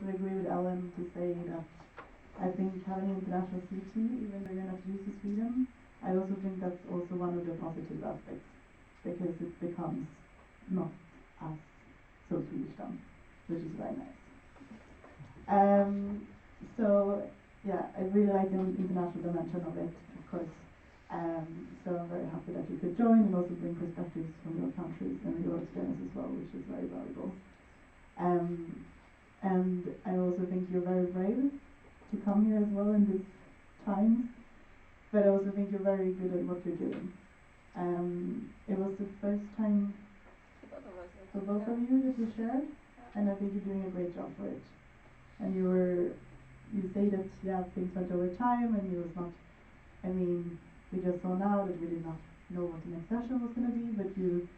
could agree with Ellen to say that I think having an international CT, even though you're not used to Sweden, I also think that's also one of the positive aspects, because it becomes not as so Swedish done, which is very nice. So yeah, I really like the international dimension of it, of course. So I'm very happy that you could join and also bring perspectives from your countries and your experience as well, which is very valuable. And I also think you're very brave to come here as well in this time, but I also think you're very good at what you're doing. It was the first time for both of you that we shared, and I think you're doing a great job for it. And you say that things went over time, and it was not. I mean, we just saw now that we did not know what the next session was going to be, but you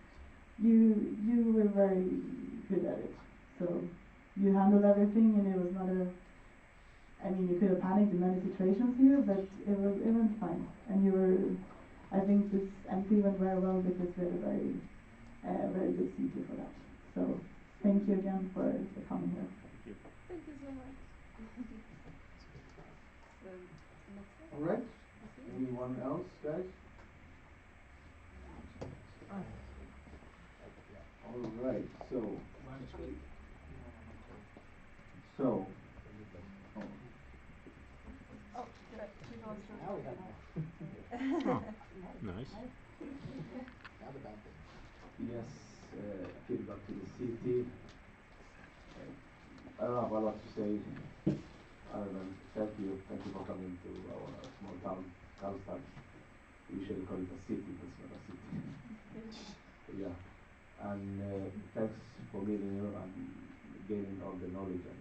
were very good at it. So you handled everything, and it was not a. I mean, you could have panicked in many situations here, but it went fine. And you were. I think this MP went very well because we had a very good CT for that. So thank you again for coming here. Thank you. Thank you so much. All right. Anyone else, guys? All right. So. So. Oh. Oh, should we go through? Now we have Nice. now the bad thing. Yes, feedback to the city. I don't have a lot to say other than thank you for coming to our small town, Karlstad. We usually call it a city, but it's not a city. Yeah, and thanks for meeting you and gaining all the knowledge and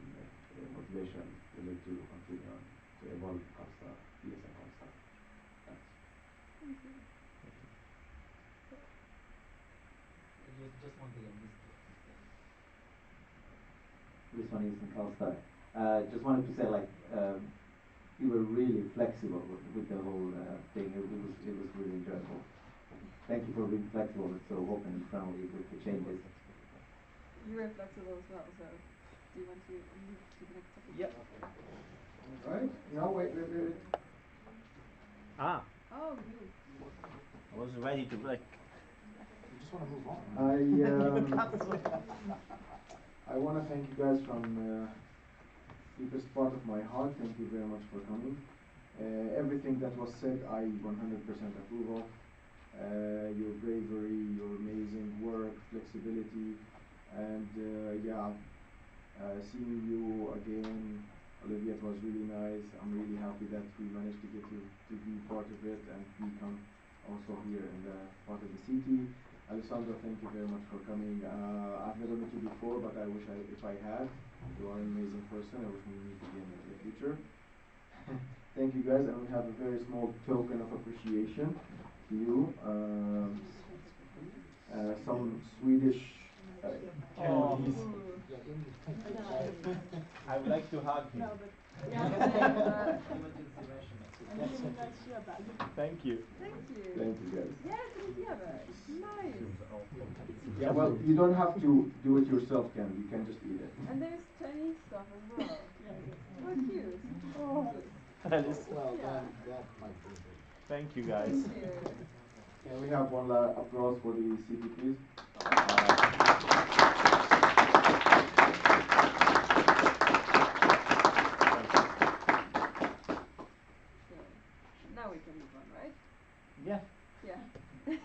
motivation we need to continue on to evolve Karlstad, ESN Karlstad. Thanks. Thank you. Just one thing I missed. This one is in Karlstad. Just wanted to say, you were really flexible with the whole thing. It was really enjoyable. Thank you for being flexible and so open and friendly with the changes. You were flexible as well, so do you want to move to the next topic? Yep. All right. No, wait. Ah, Oh, you. I was ready to We just want to move on. I want to thank you guys from deepest part of my heart. Thank you very much for coming. Everything that was said, I 100% approve of. Your bravery, your amazing work, flexibility, and seeing you again, Olivia, it was really nice. I'm really happy that we managed to get you to be part of it and become also here in the part of the city. Alessandro, thank you very much for coming. I've never met you before, but I wish if I had. You are an amazing person. I wish we meet again in the future. Thank you guys, and we have a very small token of appreciation to you. Some Swedish candies. I would like to hug him. No, but Emergency ration. Thank you. thank you. Thank you guys. Yes, nice. Yeah, well, you don't have to do it yourself, Ken. You can just eat it. And there's Chinese stuff as well. How cute. Alice. Well, Yeah. that might be a bit. Thank you guys. Thank you. Can we have one applause for the city, please? So now we can move on, right? Yeah. Yeah. Can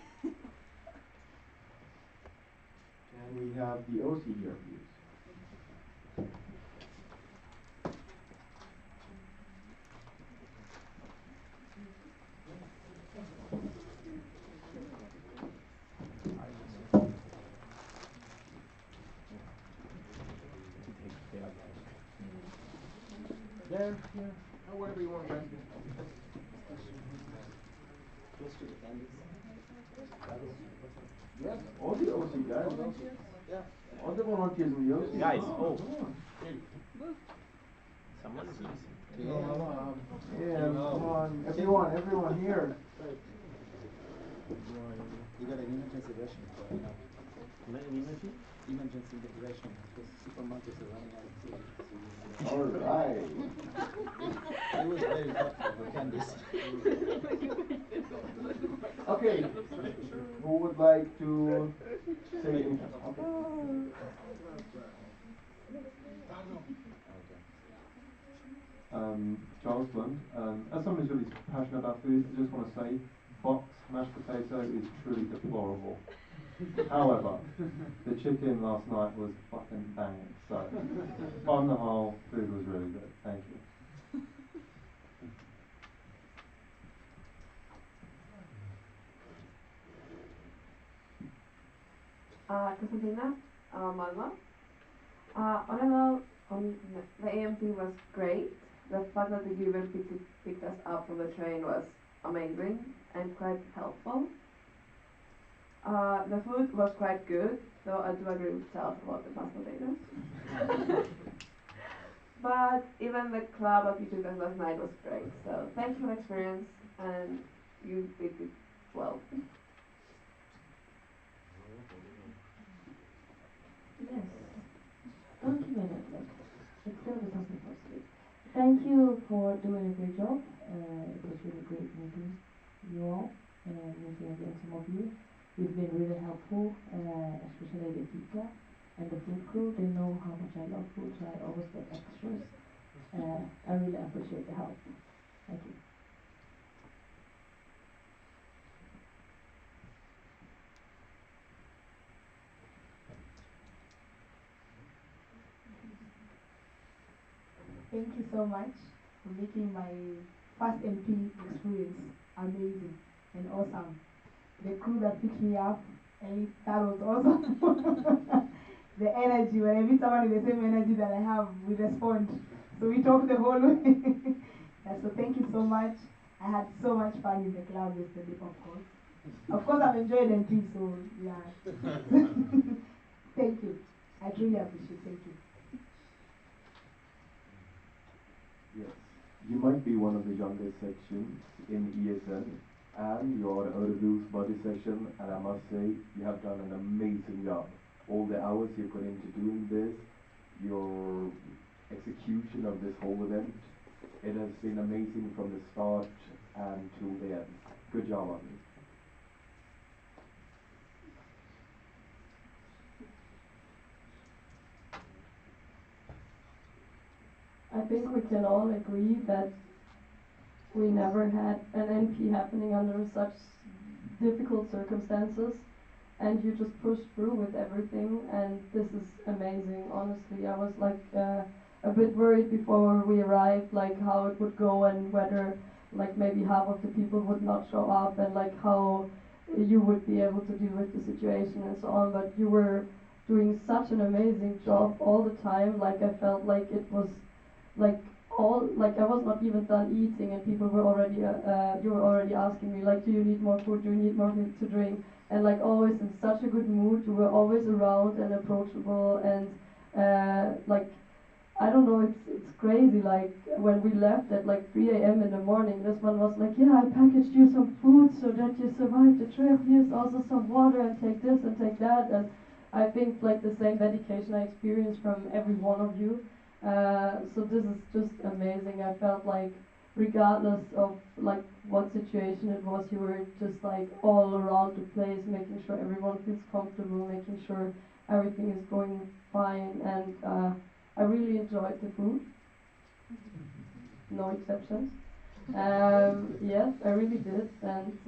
we have the OC here, please? There, here, wherever you want, guys. Close to the candies. Yes, all the OC guys. Volunteers? Yeah. All the volunteers in the OC. Guys, come oh. on. Move. Someone is missing. Yeah, come on, everyone here. You got an emergency ration for An emoji? emergency decoration because supermarkets are running out of food. So All right. it was very helpful for candies. Okay. Who would like to say anything? Okay. Okay. Charles Blunt. As someone who's really passionate about food, I just want to say, box mashed potato is truly deplorable. However, the chicken last night was fucking banging. So, on the whole, food was really good. Thank you. Konstantina, Malma. All in all, the AMP was great. The fact that the Uber picked us up from the train was amazing and quite helpful. The food was quite good, though I do agree with Charles about the mashed potatoes. But even the club that you took us last night was great. So thank you for the experience, and you did it well. Yes. Don't give me a red flag. It's gonna be something positive. Thank you for doing a great job. It was really great meeting you all and meeting again some of you. You've been really helpful, especially the pizza and the food crew. They know how much I love food, so I always get extras. I really appreciate the help. Thank you. Thank you so much for making my first MP experience amazing and awesome. The crew that picked me up, and that was awesome. The energy, when I meet someone with the same energy that I have, we respond. So we talk the whole way. Yeah, so thank you so much. I had so much fun in the club yesterday, of course. Of course, I've enjoyed MP, so yeah. Thank you. I truly appreciate it. Thank you. Yes. You might be one of the youngest sections in ESN, and you're on Örebro's body section, and I must say, you have done an amazing job. All the hours you put into doing this, your execution of this whole event, it has been amazing from the start and to the end. Good job on you. I think we can all agree that we never had an NP happening under such difficult circumstances, and you just pushed through with everything, and this is amazing. Honestly, I was like a bit worried before we arrived, like how it would go and whether like maybe half of the people would not show up and like how you would be able to deal with the situation and so on, but you were doing such an amazing job all the time. Like I felt like it was like all like I was not even done eating and people were already you were already asking me like, do you need more food, do you need more food to drink, and like always in such a good mood. You were always around and approachable, and like I don't know, it's crazy. Like when we left at like 3 a.m. in the morning, this one was like, yeah, I packaged you some food so that you survive the trip. Here's also some water and take this and take that. And I think like the same dedication I experienced from every one of you. So this is just amazing. I felt like regardless of like what situation it was, you were just like all around the place, making sure everyone feels comfortable, making sure everything is going fine, and I really enjoyed the food, no exceptions. Yes, I really did, and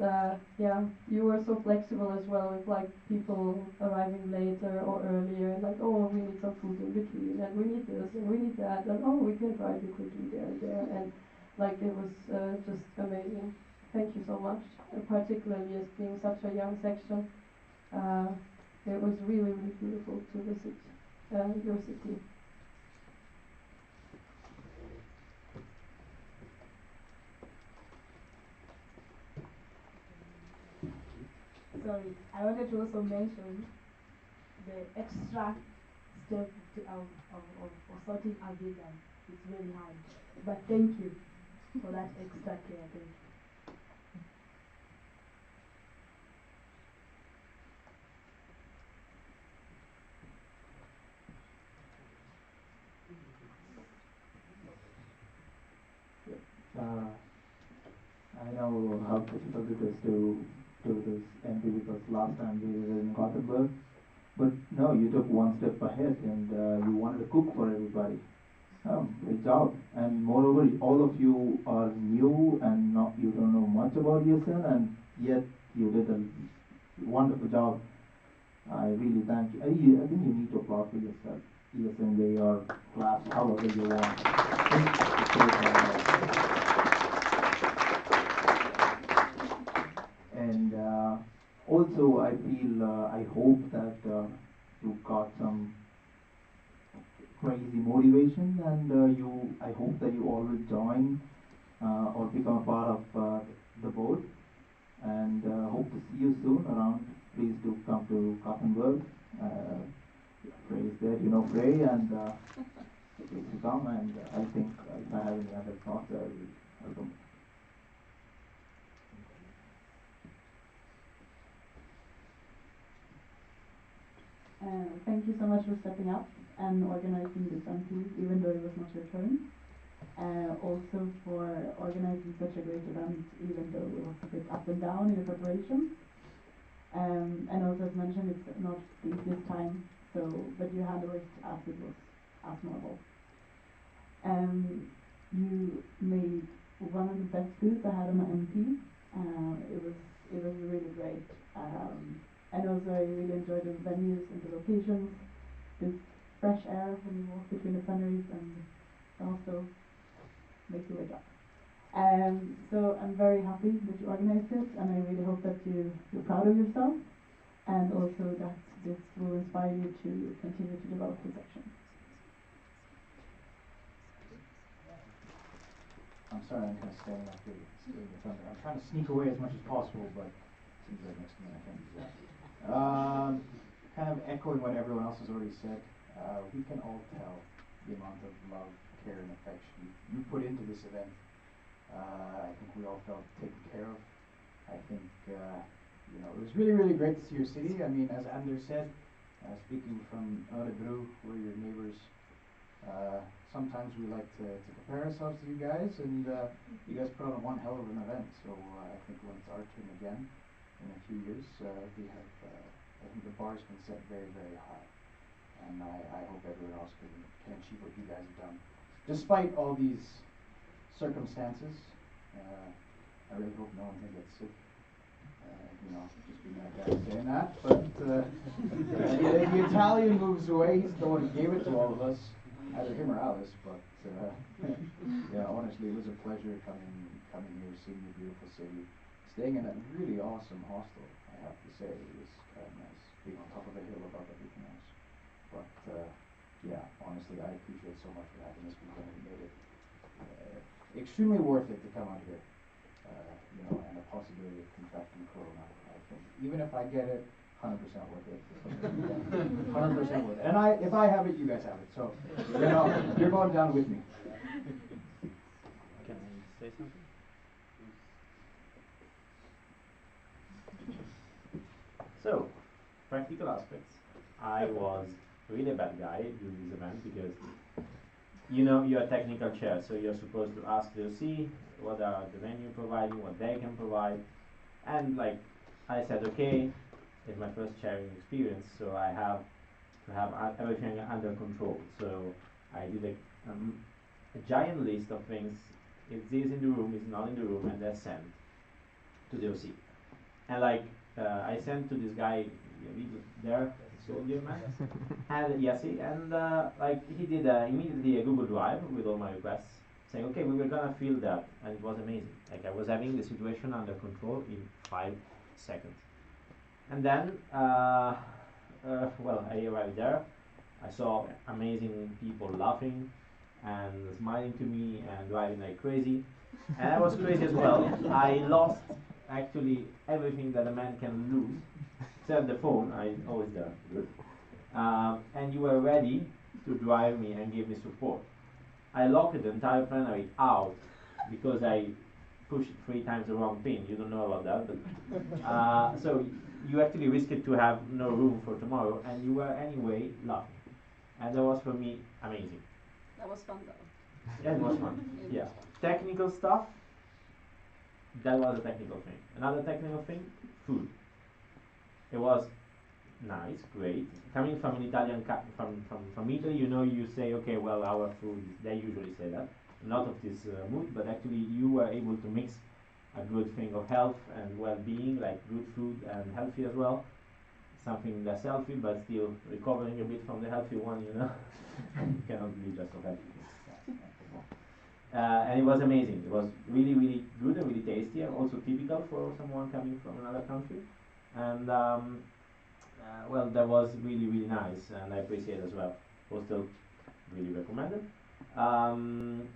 yeah, you were so flexible as well with like people arriving later or earlier, and like, oh, we need some food in between, and we need this and we need that, and oh, we can drive you quickly there and there, and like it was just amazing. Thank you so much, particularly as being such a young section. Uh, it was really, really beautiful to visit your city. Sorry, I wanted to also mention the extra step of sorting a vegan. It's very hard. But thank you for that extra care. Thank you. Uh, I know how difficult it is to do this NP because last time we were in Gothenburg, but no, you took one step ahead and you wanted to cook for everybody. Oh, great job. And moreover, all of you are new and not, you don't know much about ESN, and yet you did a wonderful job. I really thank you. I think you need to applaud for yourself. ESN way or class, however you want. It's great job. And also, I feel, I hope that you got some crazy motivation, and I hope that you all will join or become a part of the board. And hope to see you soon around. Please do come to Gothenburg. Frey is there, you know Frey, and please come. And I think if I have any other thoughts, I'll come. Thank you so much for stepping up and organizing this MP, even though it was not your turn. Also for organizing such a great event, even though it was a bit up and down in the preparation. And also as mentioned, it's not the easiest time, but you handle it as it was, as normal. You made one of the best foods I had on my MP. It was really great. And also I really enjoyed the venues and the locations, this fresh air when you walk between the plenary and also makes you wake up. So I'm very happy that you organized this, and I really hope that you're proud of yourself, and also that this will inspire you to continue to develop the section. I'm sorry, I'm kind of standing up here, stealing the thunder. I'm trying to sneak away as much as possible, but it seems right next to me and I can't do that. Kind of echoing what everyone else has already said, we can all tell the amount of love, care, and affection you put into this event. I think we all felt taken care of. I think, you know, it was really, really great to see your city. I mean, as Anders said, speaking from Örebro, we're your neighbors. Sometimes we like to compare ourselves to you guys, and you guys put on one hell of an event. So I think when it's our turn again in a few years, we have, I think the bar's been set very, very high, and I hope everyone else can achieve what you guys have done, despite all these circumstances. I really hope no one here gets sick. You know, just being that guy saying that, but the Italian moves away. He's the one who gave it to all of us. Either him or Alice, but yeah, honestly, it was a pleasure coming here, seeing the beautiful city, staying in a really awesome hostel. I have to say, it was kind of nice being on top of a hill above everything else. But yeah, honestly, I appreciate so much for having this weekend. It made it extremely worth it to come out here. You know, and the possibility of contracting corona. I think even if I get it, 100% worth it. 100% worth it. And if I have it, you guys have it. So, you know, you're going down with me. Can I say something? So, practical aspects. I was really a bad guy during this event because you know you're a technical chair, so you're supposed to ask the OC what are the venue providing, what they can provide, and like I said, okay, it's my first chairing experience, so I have to have everything under control. So I did a giant list of things. If this is in the room, it's not in the room, and that's sent to the OC. And like I sent to this guy there, soldier man, and Yassi, and like he did immediately a Google Drive with all my requests, saying, okay, we were gonna fill that, and it was amazing. Like I was having the situation under control in 5 seconds. And then, well, I arrived there. I saw amazing people laughing and smiling to me and driving like crazy. And I was crazy as well. I lost actually everything that a man can lose, except the phone. I always there. Good. And you were ready to drive me and give me support. I locked the entire plenary out because I pushed 3 times the wrong pin. You don't know about that, but so you actually risked to have no room for tomorrow, and you were anyway laughing, and that was for me amazing. That was fun though. Yeah, it was fun. Yeah. Technical stuff, that was a technical thing. Another technical thing, food. It was nice, great. Coming from an Italian, from Italy, you know, you say, okay, well, our food, they usually say that. Not of this mood, but actually you were able to mix a good thing of health and well-being, like good food and healthy as well. Something less healthy, but still recovering a bit from the healthy one, you know. You cannot be just so healthy. And it was amazing. It was really, really good and really tasty, and also typical for someone coming from another country. And well, that was really, really nice, and I appreciate as well. Also, really recommended. Um,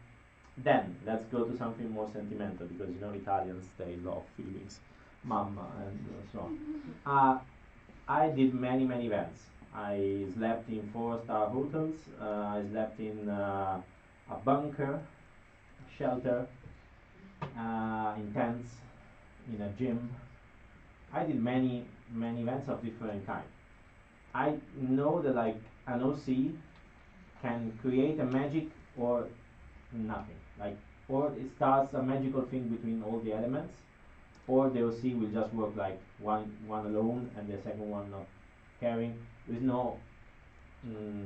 then let's go to something more sentimental because you know Italians they love feelings, mamma and so on. I did many, many events. I slept in four-star hotels. I slept in a bunker, shelter, in tents, in a gym. I did many, many events of different kind. I know that like an OC can create a magic or nothing. Like, or it starts a magical thing between all the elements, or the OC will just work like one alone and the second one not caring. With no mm,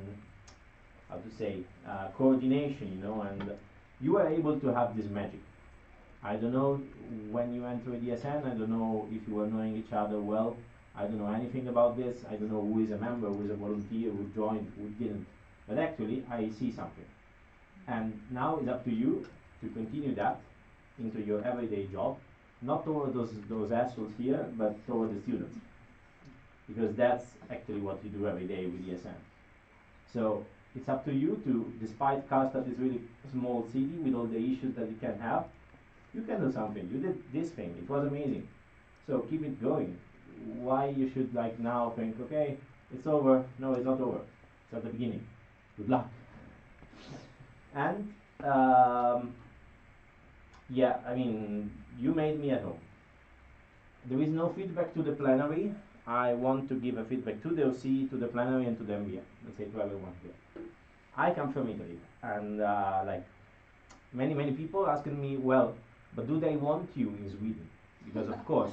how to say coordination, you know, and you are able to have this magic. I don't know when you enter ESN. I don't know if you were knowing each other well. I don't know anything about this. I don't know who is a member, who is a volunteer, who joined, who didn't. But actually, I see something. And now it's up to you to continue that into your everyday job, not toward those assholes here, but toward the students, because that's actually what you do every day with ESN. So it's up to you to, despite Karlstad is really small city with all the issues that you can have, you can do something. You did this thing. It was amazing. So keep it going. Why you should like now think, okay, it's over. No, it's not over. It's at the beginning. Good luck. And yeah, I mean, you made me at home. There is no feedback to the plenary. I want to give a feedback to the OC, to the plenary, and to the MBA. Let's say to everyone here. I come from Italy, and like many people asking me, well, but do they want you in Sweden? Because of course,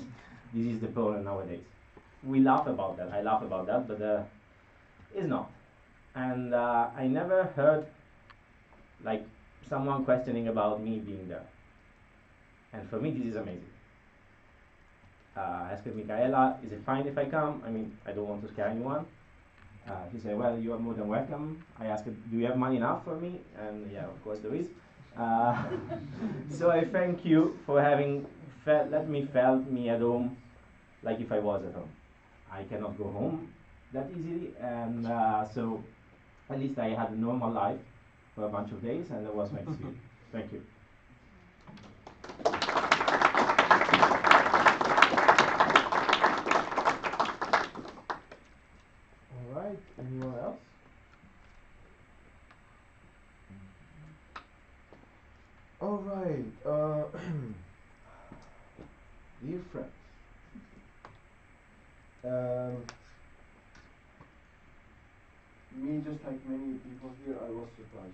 this is the problem nowadays. We laugh about that. I laugh about that, but it's not. And I never heard like someone questioning about me being there. And for me, this is amazing. I asked Michaela, is it fine if I come? I mean, I don't want to scare anyone. She said, well, you are more than welcome. I asked her, do you have money enough for me? And yeah, of course there is. So I thank you for having let me felt me at home like if I was at home. I cannot go home that easily, and so at least I had a normal life for a bunch of days, and that was my experience. Thank you. All right. Anyone else? All right. Dear friends, um, me just like many people here, I was surprised.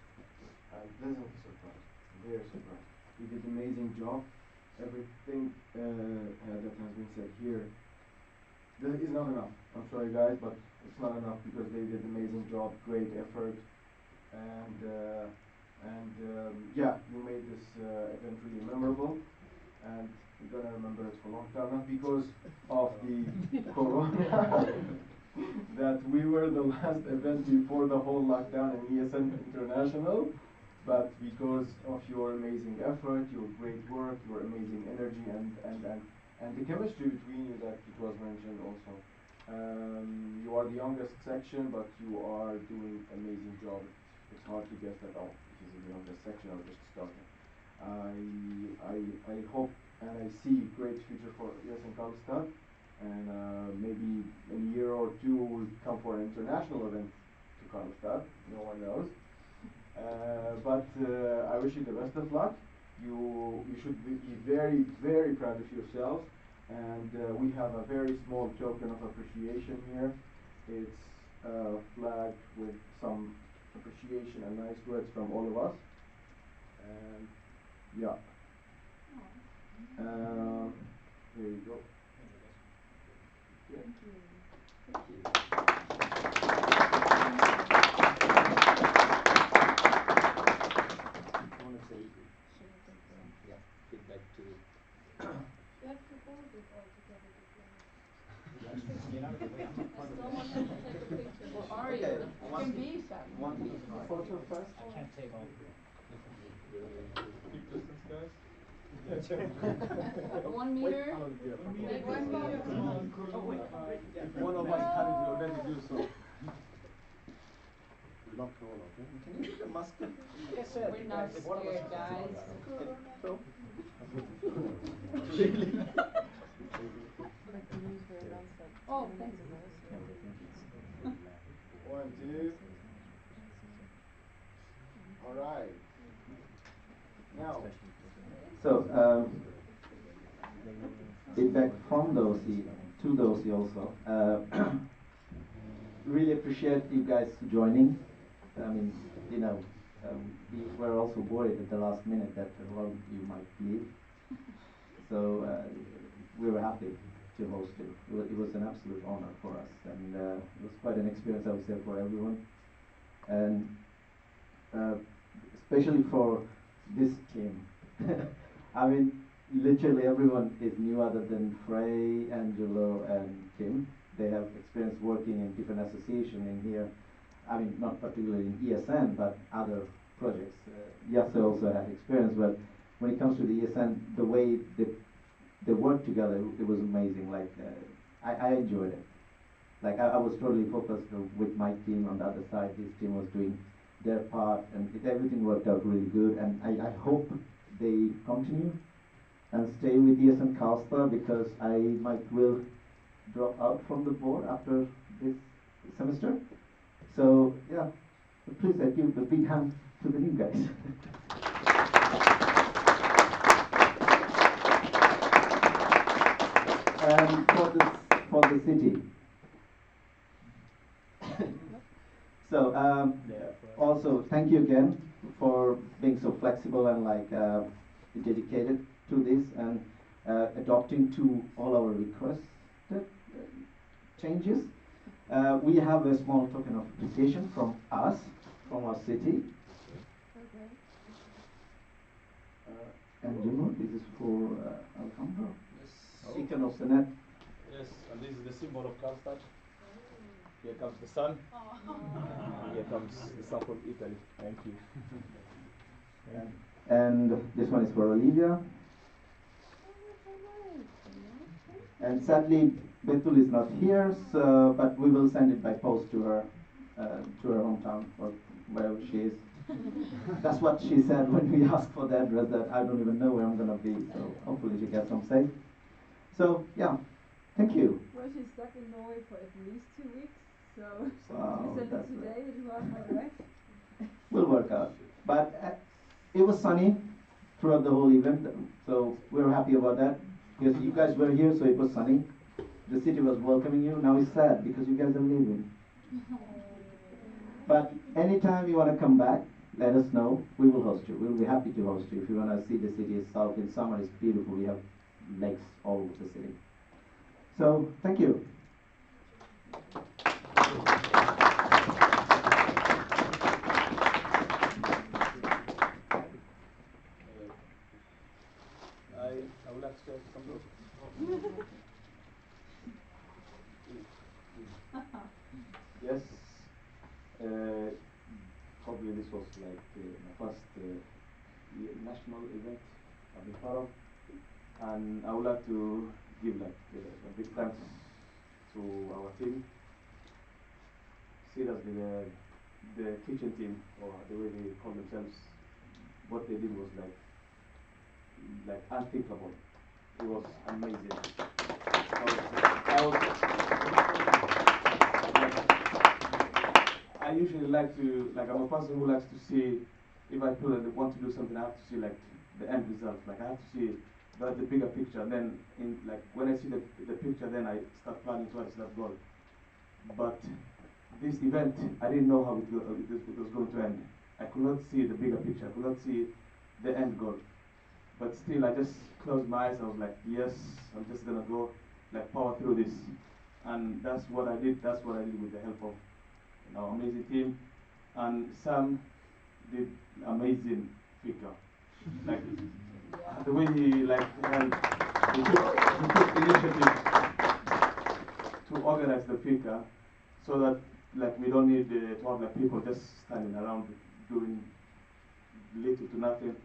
I'm pleasantly surprised. Very surprised. You did an amazing job. Everything that has been said here, this is not enough. I'm sorry, guys, but it's not enough because they did an amazing job, great effort, and yeah, you made this event really memorable, and we're gonna remember it for a long time. Not because of the corona, that we were the last event before the whole lockdown in ESN International, but because of your amazing effort, your great work, your amazing energy, and the chemistry between you that it was mentioned also. You are the youngest section, but you are doing amazing job. It's hard to guess that, oh, this is the youngest section or just starting. I hope and I see great future for ESN Karlstad, and maybe in a year or two we'll come for an international event to Karlstad. No one knows. But I wish you the best of luck. You should be very proud of yourself. And we have a very small token of appreciation here. It's a flag with some appreciation and nice words from all of us. And yeah. Here you go. Yeah. Thank you. I want to say some feedback to. You have to hold it all together before. You're not okay. I'm not part of Someone that. has to take a picture. Who are Okay, you? You one, can be some. one photo first. I can't take all three. Keep distance, guys. 1 meter. Make One meter. If one of us can't already do so. We're not corona, okay? Can you put the mask? Like I said, We're not if one of us scared, guys. So, Like the news were announced that Oh, 2 thanks. minutes ago, so. 1, 2. All right. Now, so feedback from Dosi to Dosi also. Really appreciate you guys joining. I mean, you know, we were also worried at the last minute that a lot of you might leave. So we were happy to host you. It was an absolute honor for us, and it was quite an experience, I would say, for everyone. And especially for this team. I mean, literally everyone is new other than Frey, Angelo, and Kim. They have experience working in different associations in here. I mean, not particularly in ESN, but other projects. Yasse also had experience, but when it comes to the ESN, the way they work together, it was amazing. Like, I enjoyed it. Like, I was totally focused with my team on the other side. This team was doing their part, and everything worked out really good. And I hope they continue and stay with ESN Karlstad, because I might will drop out from the board after this semester. So yeah, please give a big hand to the new guys. And for the city. So also thank you again for being so flexible and like dedicated to this, and adopting to all our requested changes. We have a small token of appreciation from us, from our city. Okay. And you know, this is for Alejandro. Yes. Beacon of the net. Yes, and this is the symbol of Karlstad. Here comes the sun. And here comes the sun from Italy. Thank you. And this one is for Olivia. And sadly, Betul is not here, so, but we will send it by post to her hometown, or wherever she is. That's what she said when we asked for the address, that I don't even know where I'm gonna be, so hopefully she gets home safe. So, yeah, thank you. Well, she's stuck in Norway for at least 2 weeks, so Wow, you sent it that's today and you asked my wife. will work out. But it was sunny throughout the whole event, so we're happy about that, because you guys were here, so it was sunny. The city was welcoming you. Now it's sad because you guys are leaving. But anytime you want to come back, let us know. We will host you. We'll be happy to host you. If you want to see the city itself in summer, it's beautiful. We have lakes all over the city. So thank you. I would like to share some notes. Yes, probably this was like my first national event I've been part of, and I would like to give like a big thanks to our team, seriously the kitchen team, or the way they call themselves. What they did was like unthinkable. It was amazing. I usually like to, like, I'm a person who likes to see, if I want to do something, I have to see like the end result. Like, I have to see the bigger picture. Then in like when I see the picture, then I start planning towards that goal. But this event, I didn't know how it was going to end. I could not see the bigger picture. I could not see the end goal. But still, I just closed my eyes. I was like, yes, I'm just gonna go, like power through this, and that's what I did. That's what I did with the help of our amazing team, and Sam did amazing figure. Like the way he he took initiative to organize the figure, so that like we don't need to have like people just standing around doing little to nothing.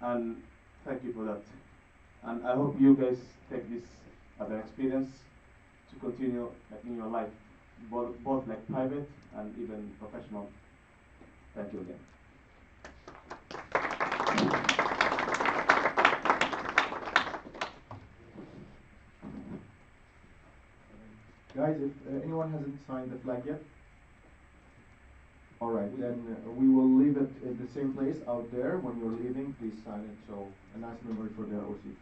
And thank you for that. And I hope you guys take this as an experience to continue like in your life, both like private and even professional. Thank you again. Guys, if anyone hasn't signed the flag yet, all right, then we will leave it in the same place out there. When you're leaving, please sign it. So a nice memory for the OC.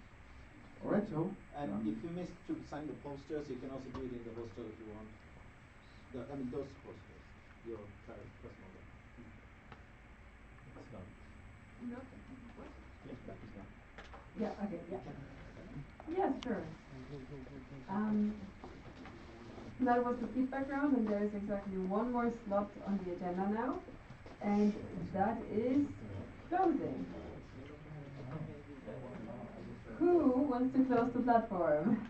All right, so. And if you missed to sign the posters, you can also do it in the hostel if you want. Those posters, your personal one. It's done. No. What? Yes, that is done. Yeah, okay, yeah. Yes, sure. That was the feedback round, and there is exactly one more slot on the agenda now, and that is closing. Who wants to close the platform?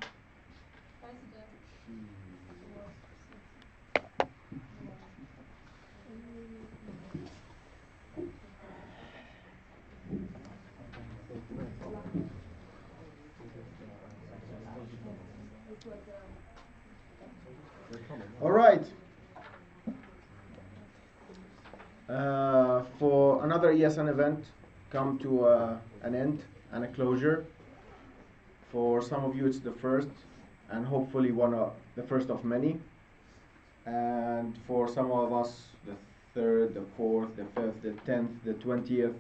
All right. For another ESN event come to an end and a closure. For some of you it's the first, and hopefully one of the first of many. And for some of us, the third, the fourth, the fifth, the 10th, the 20th,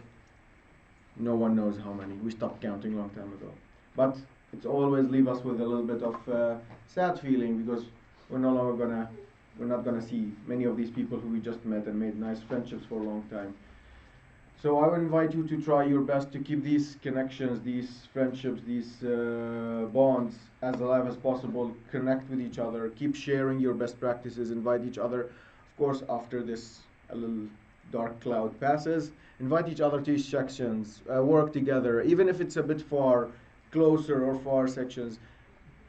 no one knows how many. We stopped counting a long time ago. But it's always leave us with a little bit of sad feeling, because we're not gonna see many of these people who we just met and made nice friendships for a long time. So I would invite you to try your best to keep these connections, these friendships, these bonds as alive as possible. Connect with each other, keep sharing your best practices, invite each other. Of course, after this a little dark cloud passes, invite each other to each sections, work together, even if it's a bit far, closer or far sections.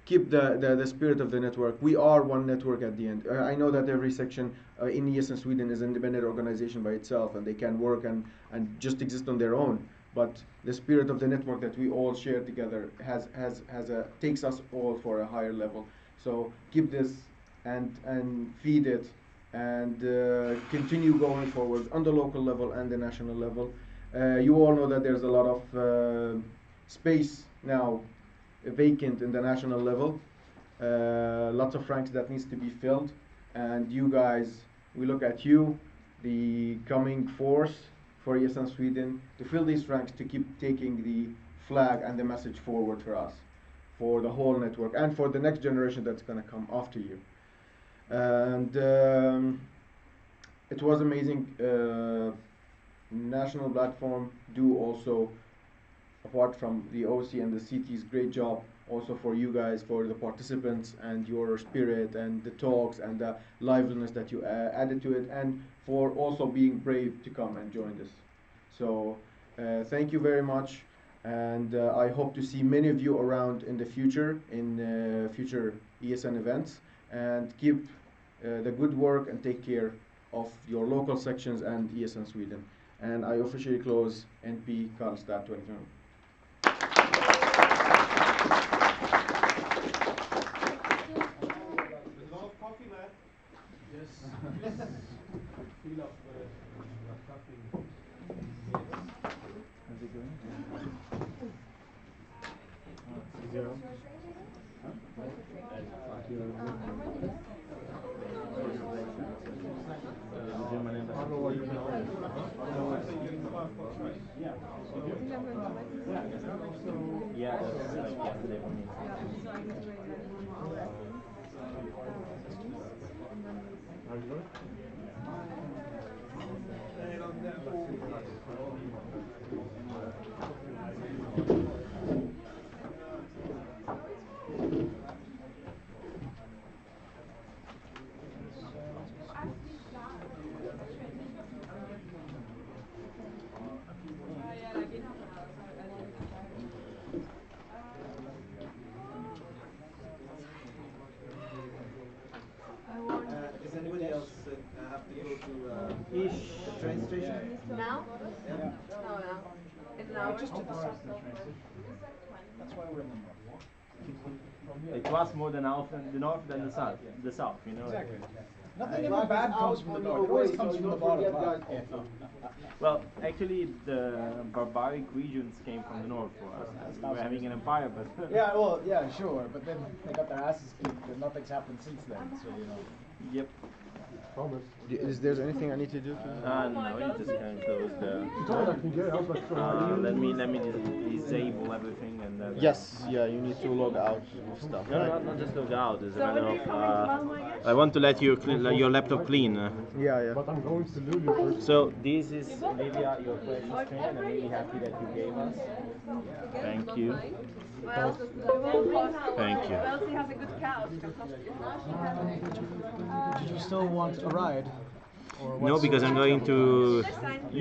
Keep the spirit of the network. We are one network at the end. I know that every section in ESN Sweden is an independent organization by itself, and they can work and just exist on their own. But the spirit of the network that we all share together takes us all for a higher level. So keep this and feed it, and continue going forward on the local level and the national level. You all know that there's a lot of space now vacant in the national level. Lots of ranks that needs to be filled, and you guys, we look at you, the coming force for ESN Sweden, to fill these ranks, to keep taking the flag and the message forward for us, for the whole network, and for the next generation that's going to come after you. And it was amazing. National platform do also, apart from the OC and the CT's great job, also for you guys, for the participants, and your spirit and the talks and the liveliness that you added to it, and for also being brave to come and join this. So thank you very much, and I hope to see many of you around in the future, in future ESN events, and keep the good work and take care of your local sections and ESN Sweden. And I officially close NP Karlstad 2020. There's a lot of coffee left. Yes. Feel up the coffee. How's it going? Zero. What's your train, David? Huh? What's your train? I'm ready now. Yeah. Yeah. Yeah, that's like yesterday for me. Yeah, so I need to wait like 1 more hour, I think. And then Hey, Does anybody else have to go to Ish. the train station? Now? Yeah. No, no. In an hour. Just to the south of the train station. That's why we're in the north. It was more the north than the south. The south, you know. Exactly. Nothing Life ever is bad out comes from the on north. your It always way, comes so from the don't bottom. forget, Right? guys. Well, actually, the barbaric regions came from the north for us. We were having an empire, but Yeah, well, yeah, sure, but then they got their asses kicked and nothing's happened since then, so you know. Yep. Is there anything I need to do? No, you just can close the. Let me disable everything and then. Yes, yeah, you need to log out of stuff. No, right? not just log out. It's a matter of. I want to let you your laptop clean. Yeah, yeah. But I'm going to Lulu first. So this is Olivia, your question string, and I'm really happy that you gave us. Thank you. Well, we will cost. Thank you. Well, she has a good couch. Can cost you. Did you still want a ride? Or No, what's because I'm your going travel to